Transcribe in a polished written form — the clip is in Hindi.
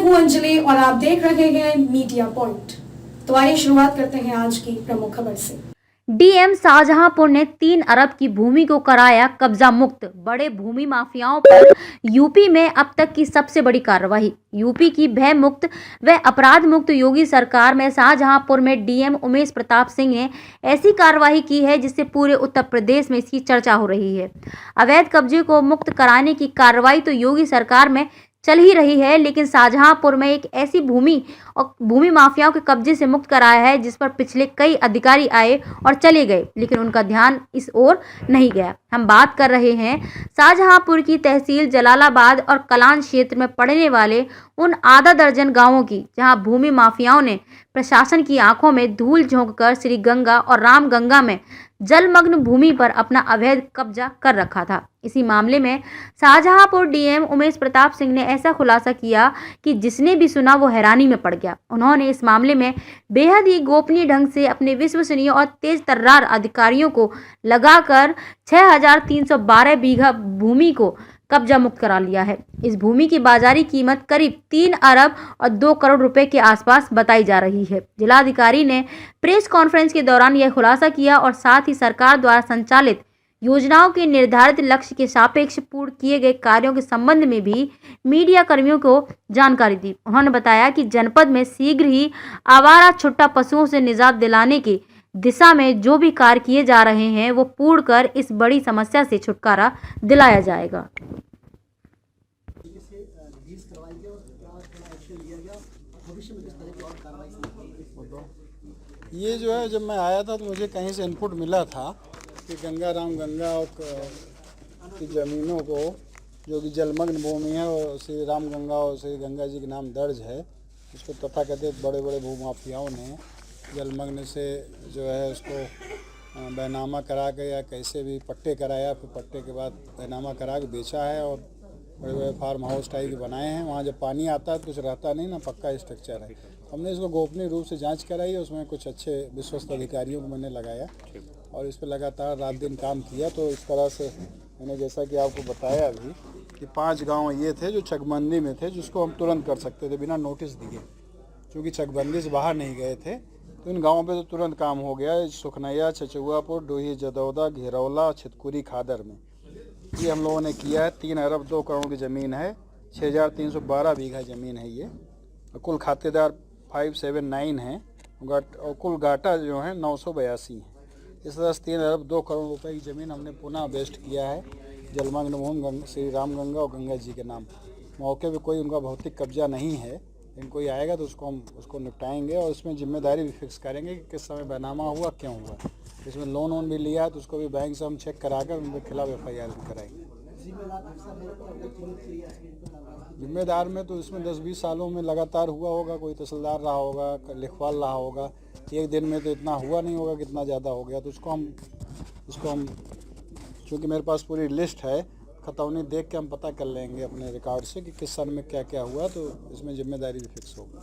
हूं अंजलि और आप देख रहे हैं मीडिया पॉइंट। तो आइए शुरुआत करते हैं आज की प्रमुख खबर से। डीएम शाहजहांपुर ने 3 अरब की भूमि को कराया कब्जा मुक्त। बड़े भूमि माफियाओं पर यूपी में अब तक की सबसे बड़ी कार्रवाई। यूपी की भय मुक्त व अपराध मुक्त योगी सरकार में शाहजहांपुर में डीएम उमेश प्रताप सिंह ने ऐसी कार्रवाई की है जिससे पूरे उत्तर प्रदेश में इसकी चर्चा हो रही है। अवैध कब्जे को मुक्त कराने की कार्रवाई तो योगी सरकार में चल ही रही है, लेकिन शाहजहांपुर में एक ऐसी भूमि और भूमि माफियाओं के कब्जे से मुक्त कराया है जिस पर पिछले कई अधिकारी आए और चले गए, लेकिन उनका ध्यान इस ओर नहीं गया। हम बात कर रहे हैं शाहजहांपुर की तहसील जलालाबाद और कलान क्षेत्र में पड़ने वाले उन आधा दर्जन गांवों की, जहां भूमि माफियाओं ने प्रशासन की आंखों में धूल झोंककर श्री गंगा और रामगंगा में जलमग्न भूमि पर अपना अवैध कब्जा कर रखा था। इसी मामले में शाहजहांपुर डीएम उमेश प्रताप सिंह ने ऐसा खुलासा किया कि जिसने भी सुना वो हैरानी में पड़ गया। उन्होंने इस मामले में बेहद ही गोपनीय ढंग से अपने विश्वसनीय और तेज तर्रार अधिकारियों को लगाकर 6312 बीघा भूमि को कब्जा मुक्त करा लिया है। इस भूमि की बाजारी कीमत करीब 3 अरब और 2 करोड़ रुपए के आसपास बताई जा रही है। जिलाधिकारी ने प्रेस कॉन्फ्रेंस के दौरान यह खुलासा किया और साथ ही सरकार द्वारा संचालित योजनाओं के निर्धारित लक्ष्य के सापेक्ष पूर्ण किए गए कार्यों के संबंध में भी मीडिया कर्मियों को जानकारी दी। उन्होंने बताया कि जनपद में शीघ्र ही आवारा छुट्टा पशुओं से निजात दिलाने की दिशा में जो भी कार्य किए जा रहे हैं वो पूर्ण कर इस बड़ी समस्या से छुटकारा दिलाया जाएगा। ये जो है, जब मैं आया था तो मुझे कहीं से इनपुट मिला था कि गंगा की ज़मीनों को, जो कि जलमग्न भूमि है, और श्री राम गंगा और श्री गंगा जी के नाम दर्ज है, उसको तथाकथित बड़े बड़े भूमाफियाओं ने जलमग्न से जो है उसको बैनामा करा के या कैसे भी पट्टे कराया, फिर पट्टे के बाद बैनामा करा के बेचा है और बड़े बड़े फार्म हाउस टाइप के बनाए हैं। वहाँ जब पानी आता है तो कुछ रहता नहीं ना, पक्का स्ट्रक्चर है। हमने इसको गोपनीय रूप से जांच कराई, उसमें कुछ अच्छे विश्वस्त अधिकारियों को मैंने लगाया और इस पर लगातार रात दिन काम किया। तो इस तरह से मैंने, जैसा कि आपको बताया अभी, कि 5 गांव ये थे जो चकबंदी में थे, जिसको हम तुरंत कर सकते थे बिना नोटिस दिए। क्योंकि चकबंदी से बाहर नहीं गए थे तो इन गाँवों पर तो तुरंत काम हो गया। सुखनैया, चचुआपुर, डोही, जदौदा, घिरौला, छितकुरी, खादर में ये हम लोगों ने किया है। 3 अरब 2 करोड़ की ज़मीन है, 6312 बीघा ज़मीन है ये। कुल खातेदार 579 हैं और कुल घाटा जो है 982 है। इस तरह से 3 अरब 2 करोड़ रुपए की ज़मीन हमने पुनः वेस्ट किया है जलमग्न भूमि श्री राम गंगा और गंगा जी के नाम। मौके पे कोई उनका भौतिक कब्जा नहीं है, लेकिन कोई आएगा तो उसको निपटाएंगे और इसमें जिम्मेदारी भी फिक्स करेंगे कि किस समय बैनामा हुआ, क्यों हुआ। इसमें लोन भी लिया है तो उसको भी बैंक से हम चेक कराकर उनके खिलाफ FIR भी कराएंगे। जिम्मेदार में तो इसमें 10-20 सालों में लगातार हुआ होगा, कोई तहसीलदार रहा होगा, लिखवाल रहा होगा। एक दिन में तो इतना हुआ नहीं होगा, कितना ज़्यादा हो गया। तो उसको हम चूँकि मेरे पास पूरी लिस्ट है, खतौनी देख के हम पता कर लेंगे अपने रिकॉर्ड से कि किस सन में क्या क्या हुआ, तो इसमें जिम्मेदारी भी फिक्स होगी।